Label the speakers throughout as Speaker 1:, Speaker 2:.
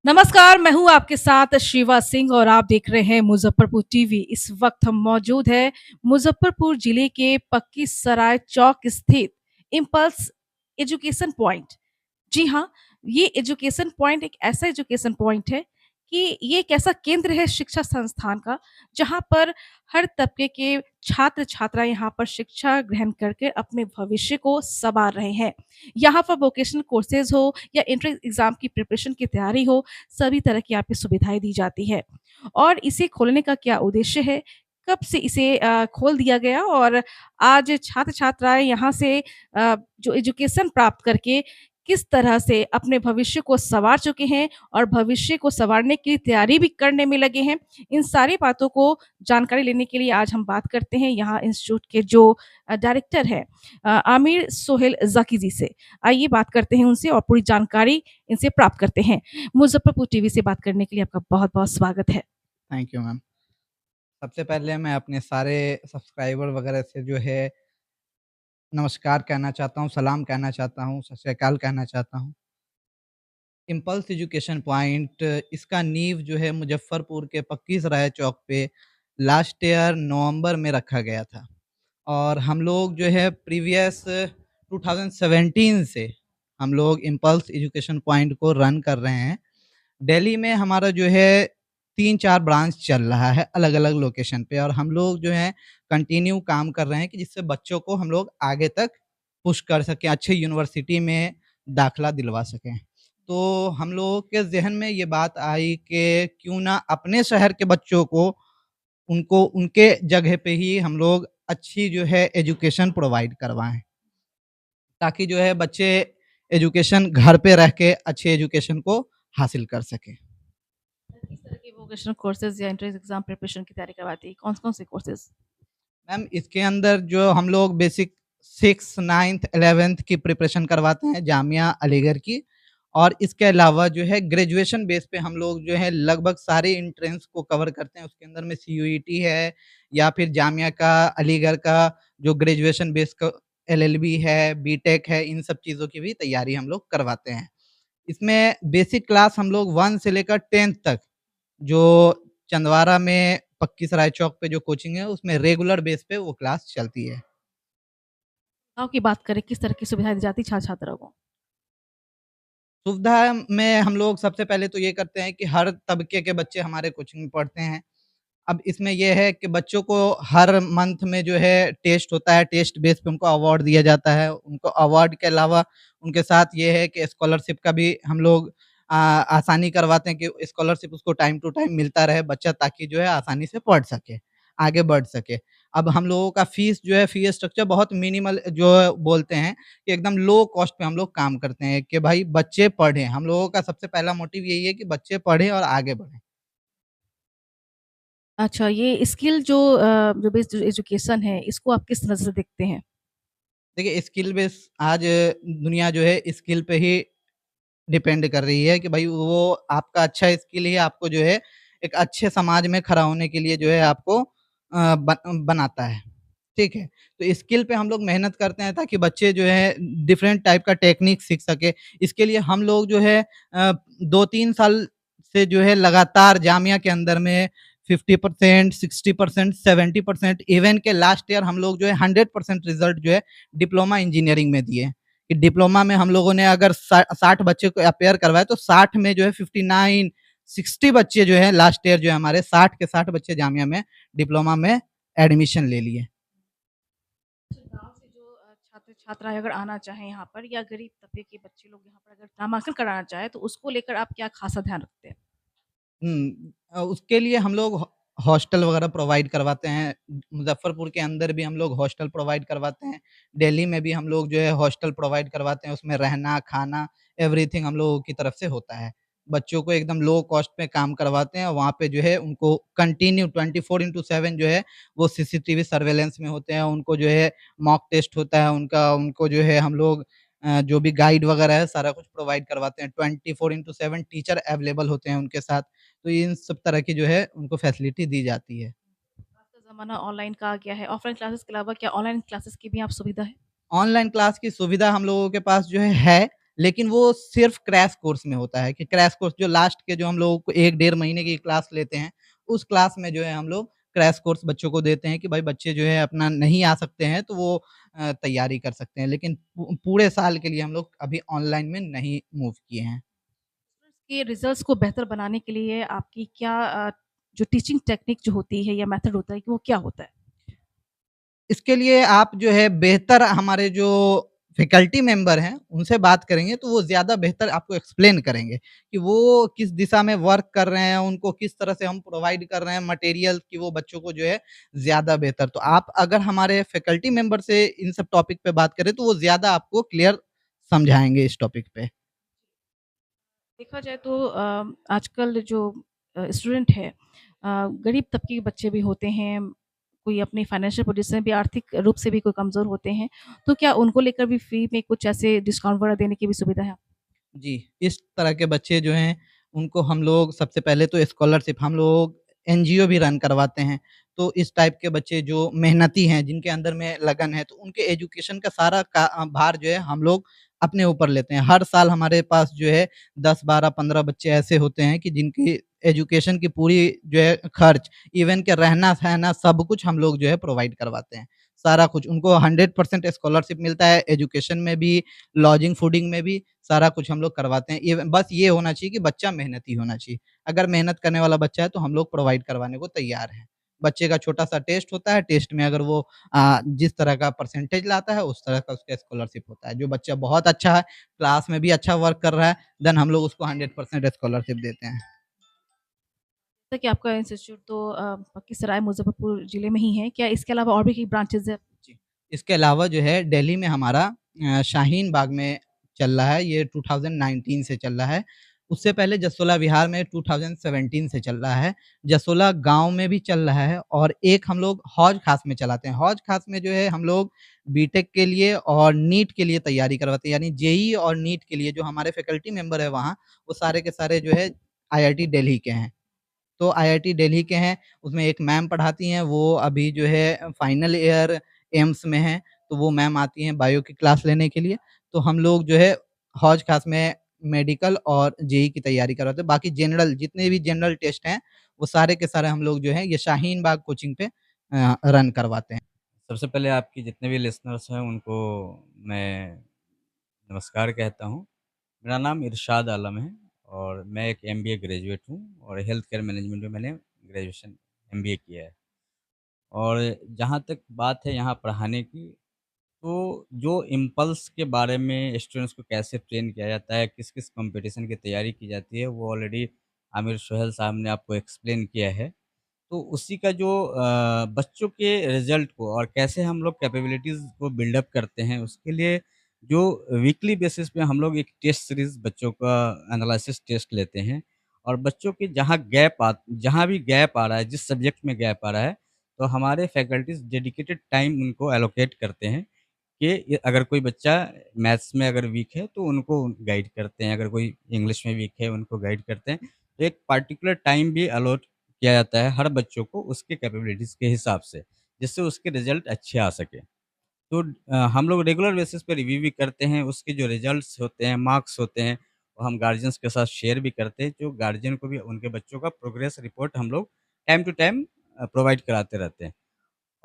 Speaker 1: नमस्कार, मैं हूँ आपके साथ शिवा सिंह और आप देख रहे हैं मुज़फ़्फ़रपुर टीवी। इस वक्त हम मौजूद हैं मुज़फ़्फ़रपुर जिले के पक्की सराय चौक स्थित इम्पल्स एजुकेशन पॉइंट। जी हाँ, ये एजुकेशन पॉइंट एक ऐसा एजुकेशन पॉइंट है कि ये एक ऐसा केंद्र है शिक्षा संस्थान का, जहाँ पर हर तबके के छात्र-छात्राएँ यहाँ पर शिक्षा ग्रहण करके अपने भविष्य को सँवार रहे हैं। यहाँ पर वोकेशनल कोर्सेज़ हो या एंट्रेंस एग्ज़ाम की प्रिपरेशन की तैयारी हो, सभी तरह की यहाँ पे सुविधाएँ दी जाती है। और इसे खोलने का क्या उद्देश्य है? कब से इसे खोल दिया गया और आज छात्र-छात्राएँ यहाँ से जो एजुकेशन प्राप्त करके किस तरह से अपने भविष्य को सँवार चुके हैं और भविष्य को सँवारने की तैयारी भी करने में लगे हैं। इन सारी बातों को जानकारी लेने के लिए आज हम बात करते हैं यहाँ इंस्टीट्यूट के जो डायरेक्टर हैं आमिर सोहेल ज़की जी से। आइए बात करते हैं उनसे और पूरी जानकारी इनसे प्राप्त करते हैं। मुज़फ़्फ़रपुर टीवी से बात करने के लिए आपका बहुत-बहुत स्वागत है।
Speaker 2: Thank you ma'am. सबसे पहले मैं अपने सारे सब्सक्राइबर वगैरह से जो है नमस्कार कहना चाहता हूँ, सलाम कहना चाहता हूँ, सत श्री अकाल कहना चाहता हूँ। इम्पल्स एजुकेशन पॉइंट इसका नींव जो है मुज़फ़्फ़रपुर के पक्की सराय चौक पे लास्ट ईयर नवंबर में रखा गया था और हम लोग जो है प्रीवियस 2017 से हम लोग इम्पल्स एजुकेशन पॉइंट को रन कर रहे हैं। दिल्ली में हमारा जो है 3-4 ब्रांच चल रहा है अलग-अलग लोकेशन पे और हम लोग जो है कंटिन्यू काम कर रहे हैं कि जिससे बच्चों को हम लोग आगे तक पुश कर सकें, अच्छे यूनिवर्सिटी में दाखिला दिलवा सकें। तो हम लोगों के ज़हन में ये बात आई कि क्यों ना अपने शहर के बच्चों को उनको उनके जगह पे ही हम लोग अच्छी जो है एजुकेशन प्रोवाइड करवाएँ, ताकि जो है बच्चे एजुकेशन घर पे रह के अच्छी एजुकेशन को हासिल कर सकें।
Speaker 1: किस तरह के वोकेशनल कोर्सेज़ या एंट्रेंस एग्ज़ाम प्रिपरेशन की तैयारी करवाती है? कौन-कौन से कोर्सेज़?
Speaker 2: मैम इसके अंदर जो हम लोग बेसिक 6th, 9th, 11th की प्रिपरेशन करवाते हैं जामिया अलीगढ़ की और इसके अलावा जो है ग्रेजुएशन बेस पे हम लोग जो है लगभग सारे एंट्रेंस को कवर करते हैं। उसके अंदर में सीयूईटी है या फिर जामिया का, अलीगढ़ का जो ग्रेजुएशन बेस का एलएलबी है, बीटेक है, इन सब चीज़ों की भी तैयारी हम लोग करवाते हैं। इसमें बेसिक क्लास हम लोग 1 से लेकर 10th तक जो चंदवारा में पक्की सराय चौक पे जो कोचिंग है, उसमें रेगुलर बेस पे वो क्लास चलती है।
Speaker 1: गाँव की बात करें, किस तरह की सुविधाएँ दी जाती है छात्र-छात्राओं को?
Speaker 2: सुविधा में हम लोग सबसे पहले तो ये करते हैं कि हर तबके के बच्चे हमारे कोचिंग में पढ़ते हैं। अब इसमें ये है कि बच्चों को हर मंथ में जो है टेस्ट होता है, टेस्ट बेस पे उनको अवार्ड दिया जाता है। उनको अवार्ड के अलावा उनके साथ ये है कि स्कॉलरशिप का भी हम लोग आसानी करवाते हैं कि स्कॉलरशिप उसको टाइम टू टाइम मिलता रहे बच्चा ताकि जो है आसानी से पढ़ सके, आगे बढ़ सके। अब हम लोगों का फ़ीस जो है फ़ी स्ट्रक्चर बहुत मिनिमल जो है बोलते हैं कि एकदम लो कॉस्ट पे हम लोग काम करते हैं कि भाई बच्चे पढ़ें। हम लोगों का सबसे पहला मोटिव यही है कि बच्चे पढ़ें और आगे बढ़ें।
Speaker 1: अच्छा, ये स्किल जो जो बेस्ड एजुकेशन है, इसको आप किस नज़र से देखते हैं?
Speaker 2: देखिए स्किल बेस आज दुनिया जो है स्किल पे ही डिपेंड कर रही है कि भाई वो आपका अच्छा स्किल ही आपको जो है एक अच्छे समाज में खड़ा होने के लिए जो है आपको बनाता है। ठीक है? तो स्किल पे हम लोग मेहनत करते हैं ताकि बच्चे जो है डिफरेंट टाइप का टेक्निक सीख सके। इसके लिए हम लोग जो है 2-3 साल से जो है लगातार जामिया के अंदर में 50%, 60%, 70% इवन के लास्ट ईयर हम लोग जो है 100% रिज़ल्ट जो है डिप्लोमा इंजीनियरिंग में दिए। कि डिप्लोमा में हम लोगों ने अगर 60 बच्चे को अपेयर करवाए तो 60 में जो है 59, 60 बच्चे जो हैं लास्ट ईयर जो है हमारे 60 के 60 बच्चे जामिया में डिप्लोमा में एडमिशन ले लिए।
Speaker 1: गाँव से जो छात्र-छात्राएँ अगर आना चाहें यहाँ पर या गरीब तबके के बच्चे लोग यहाँ पर अगर नामांकन कराना चाहें, तो उसको लेकर आप क्या ख़ासा ध्यान रखते हैं?
Speaker 2: उसके लिए हम लोग हॉस्टल वगैरह प्रोवाइड करवाते हैं। मुज़फ़्फ़रपुर के अंदर भी हम लोग हॉस्टल प्रोवाइड करवाते हैं। दिल्ली में भी हम लोग जो है हॉस्टल प्रोवाइड करवाते हैं, उसमें रहना, खाना एवरीथिंग हम लोगों की तरफ से होता है। बच्चों को एकदम लो कॉस्ट पे काम करवाते हैं और वहाँ पे जो है उनको कंटिन्यू 24/7 जो है वो सीसीटीवी सर्वेलेंस में होते हैं। उनको जो है मॉक टेस्ट होता है उनका, उनको जो है हम लोग जो भी गाइड वगैरह है सारा कुछ प्रोवाइड करवाते हैं। 24/7 टीचर अवेलेबल होते हैं उनके साथ। तो इन सब तरह की जो है उनको फैसिलिटी दी जाती है।
Speaker 1: आज का ज़माना ऑनलाइन का आ गया है, ऑफ़लाइन क्लासेस के अलावा क्या ऑनलाइन क्लासेस की भी आप सुविधा है?
Speaker 2: ऑनलाइन क्लास की सुविधा हम लोगों के पास जो है, लेकिन वो सिर्फ़ क्रैश कोर्स में होता है कि क्रैश कोर्स जो लास्ट के जो हम लोगों को 1 डेढ़ महीने की क्लास लेते हैं, उस क्लास में जो है हम लोग क्रैश कोर्स बच्चों को देते हैं कि भाई बच्चे जो है अपना नहीं आ सकते हैं तो वो तैयारी कर सकते हैं। लेकिन पूरे साल के लिए हम लोग अभी ऑनलाइन में नहीं मूव किए हैं।
Speaker 1: के रिजल्ट्स को बेहतर बनाने के लिए आपकी क्या जो टीचिंग टेक्निक जो होती है या मेथड होता है कि वो क्या होता है?
Speaker 2: इसके लिए आप जो है बेहतर हमारे जो फैकल्टी मेंबर हैं, उनसे बात करेंगे तो वो ज़्यादा बेहतर आपको एक्सप्लेन करेंगे कि वो किस दिशा में वर्क कर रहे हैं, उनको किस तरह से हम प्रोवाइड कर रहे हैं मटेरियल कि वो बच्चों को जो है ज़्यादा बेहतर। तो आप अगर हमारे फैकल्टी मेंबर से इन सब टॉपिक पे बात करें तो वो ज़्यादा आपको क्लियर समझाएँगे इस टॉपिक पे।
Speaker 1: देखा जाए तो आजकल जो स्टूडेंट है गरीब तबके के बच्चे भी होते हैं, कोई अपनी फाइनेंशियल पोजीशन भी आर्थिक रूप से भी कोई कमज़ोर होते हैं, तो क्या उनको लेकर भी फ्री में कुछ ऐसे डिस्काउंट वगैरह देने की भी सुविधा है?
Speaker 2: जी, इस तरह के बच्चे जो हैं, उनको हम लोग सबसे पहले तो स्कॉलरशिप हम लोग एनजीओ भी रन करवाते हैं। तो इस टाइप के बच्चे जो मेहनती हैं, जिनके अंदर में लगन है, तो उनके एजुकेशन का सारा भार जो है हम लोग अपने ऊपर लेते हैं। हर साल हमारे पास जो है 10, 12, 15 बच्चे ऐसे होते हैं कि जिनकी एजुकेशन की पूरी जो है खर्च, इवन के रहना-सहना सब कुछ हम लोग जो है प्रोवाइड करवाते हैं। सारा कुछ उनको 100% स्कॉलरशिप मिलता है, एजुकेशन में भी, लॉजिंग, फूडिंग में भी सारा कुछ हम लोग करवाते हैं। बस ये होना चाहिए कि बच्चा मेहनती होना चाहिए। अगर मेहनत करने वाला बच्चा है तो हम लोग प्रोवाइड करवाने को तैयार हैं। बच्चे का छोटा-सा टेस्ट होता है, टेस्ट में अगर वो जिस तरह का परसेंटेज लाता है उस तरह का उसका स्कॉलरशिप होता है। जो बच्चा बहुत अच्छा है, क्लास में भी अच्छा वर्क कर रहा है, देन हम लोग उसको 100% स्कॉलरशिप देते हैं।
Speaker 1: जैसा कि आपका इंस्टीट्यूट तो लखीसराय मुज़फ़्फ़रपुर ज़िले में ही है, क्या इसके अलावा और भी कहीं ब्रांचेज़ है?
Speaker 2: जी। इसके अलावा जो है दिल्ली में हमारा शाहीन बाग में चल रहा है, ये 2019 से चल रहा है। उससे पहले जसोला विहार में 2017 से चल रहा है। जसोला गाँव में भी चल रहा है और एक हम लोग हौज खास में चलाते हैं। हौज खास में जो है हम लोग बीटेक के लिए और नीट के लिए तैयारी करवाते हैं, यानी जेईई और नीट के लिए जो हमारे फैकल्टी मेंबर है वहाँ, वो सारे के सारे जो है आईआईटी दिल्ली के हैं। तो आईआईटी दिल्ली के हैं, उसमें एक मैम पढ़ाती हैं, वो अभी जो है फाइनल ईयर एम्स में हैं, तो वो मैम आती हैं बायो की क्लास लेने के लिए। तो हम लोग जो है हौज खास में मेडिकल और जेईई की तैयारी करवाते हैं। बाकी जनरल जितने भी जनरल टेस्ट हैं, वो सारे के सारे हम लोग जो है ये शाहीन बाग कोचिंग पे रन करवाते हैं।
Speaker 3: सबसे पहले आपके जितने भी लिसनर्स हैं उनको मैं नमस्कार कहता हूँ। मेरा नाम इरशाद आलम है और मैं एक एमबीए ग्रेजुएट हूँ और हेल्थ केयर मैनेजमेंट में मैंने ग्रेजुएशन एमबीए किया है। और जहाँ तक बात है यहाँ पढ़ाने की, तो जो इम्पल्स के बारे में स्टूडेंट्स को कैसे ट्रेन किया जाता है, किस-किस कॉम्पिटिशन की तैयारी की जाती है, वो ऑलरेडी आमिर सोहेल साहब ने आपको एक्सप्लेन किया है। तो उसी का जो बच्चों के रिज़ल्ट को और कैसे हम लोग कैपेबिलिटीज़ को बिल्डअप करते हैं, उसके लिए जो वीकली बेसिस पे हम लोग एक टेस्ट सीरीज़ बच्चों का एनालिसिस टेस्ट लेते हैं और बच्चों के जहाँ भी गैप आ रहा है, जिस सब्जेक्ट में गैप आ रहा है, तो हमारे फैकल्टीज़ डेडिकेटेड टाइम उनको एलोकेट करते हैं कि अगर कोई बच्चा मैथ्स में अगर वीक है, तो उनको गाइड करते हैं, अगर कोई इंग्लिश में वीक है, उनको गाइड करते हैं। तो एक पार्टिकुलर टाइम भी अलॉट किया जाता है हर बच्चों को उसके कैपेबिलिटीज़ के हिसाब से, जिससे उसके रिज़ल्ट अच्छे आ सकें। तो हम लोग रेगुलर बेसिस पे रिव्यू भी करते हैं, उसके जो रिज़ल्ट्स होते हैं, मार्क्स होते हैं, वो हम गार्जियंस के साथ शेयर भी करते हैं, जो गार्जियन को भी उनके बच्चों का प्रोग्रेस रिपोर्ट हम लोग टाइम टू टाइम प्रोवाइड कराते रहते हैं।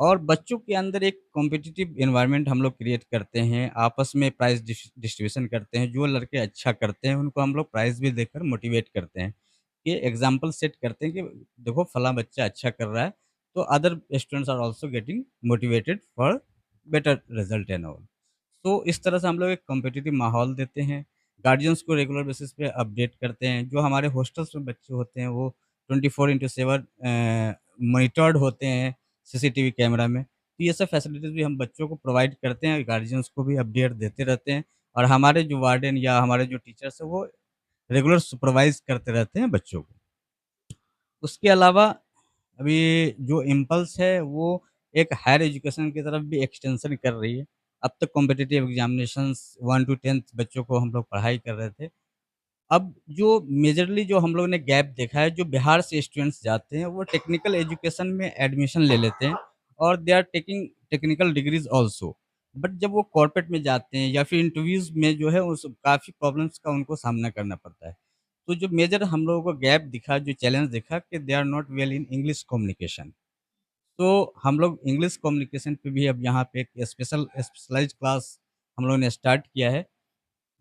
Speaker 3: और बच्चों के अंदर एक कॉम्पिटिटिव एनवायरनमेंट हम लोग क्रिएट करते हैं, आपस में प्राइज़ डिस्ट्रीब्यूशन करते हैं, जो लड़के अच्छा करते हैं, उनको हम लोग प्राइज़ भी देकर मोटिवेट करते हैं। कि एग्ज़ाम्पल सेट करते हैं कि देखो फलाँ बच्चा अच्छा कर रहा है, तो other students are also getting motivated for better result and all. तो इस तरह से हम लोग एक कॉम्पिटिटिव माहौल देते हैं, गार्डियंस को रेगुलर बेसिस पे अपडेट करते हैं। जो हमारे हॉस्टल्स में बच्चे होते हैं वो 24/7 मॉनिटर्ड होते हैं सीसीटीवी कैमरा में। तो ये सब फैसिलिटीज़ भी हम बच्चों को प्रोवाइड करते हैं, गार्जियंस को भी अपडेट देते रहते हैं और हमारे जो वार्डन या हमारे जो टीचर्स हैं वो रेगुलर सुपरवाइज़ करते रहते हैं बच्चों को। उसके अलावा अभी जो इम्पल्स है वो एक हायर एजुकेशन की तरफ भी एक्सटेंशन कर रही है। अब तक कॉम्पिटिटिव एग्ज़ामिनेशंस 1 टू 10th बच्चों को हम लोग पढ़ाई कर रहे थे। अब जो मेजरली जो हम लोगों ने गैप देखा है, जो बिहार से स्टूडेंट्स जाते हैं, वो टेक्निकल एजुकेशन में एडमिशन ले लेते हैं और they are taking technical degrees also. But जब वो कॉर्पोरेट में जाते हैं या फिर इंटरव्यूज़ में जो है उस काफ़ी प्रॉब्लम्स का उनको सामना करना पड़ता है। तो जो मेजर हम लोगों को गैप दिखा, जो चैलेंज दिखा कि they are not well in English communication. तो हम लोग इंग्लिश कम्युनिकेशन पे भी अब यहाँ पे एक स्पेशलाइज़्ड क्लास हम लोगों ने स्टार्ट किया है।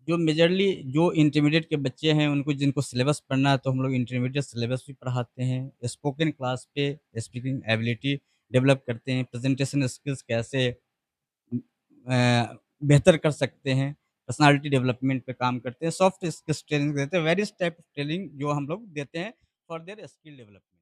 Speaker 3: जो मेजरली जो इंटरमीडिएट के बच्चे हैं उनको जिनको सिलेबस पढ़ना है तो हम लोग इंटरमीडिएट सिलेबस भी पढ़ाते हैं। स्पोकन क्लास पे स्पीकिंग एबिलिटी डेवलप करते हैं, प्रेजेंटेशन स्किल्स कैसे बेहतर कर सकते हैं, पर्सनैलिटी डेवलपमेंट पे काम करते हैं, सॉफ्ट स्किल्स ट्रेनिंग देते हैं, वेरियस टाइप ऑफ ट्रेनिंग जो हम लोग देते हैं फॉर देयर स्किल डेवलपमेंट।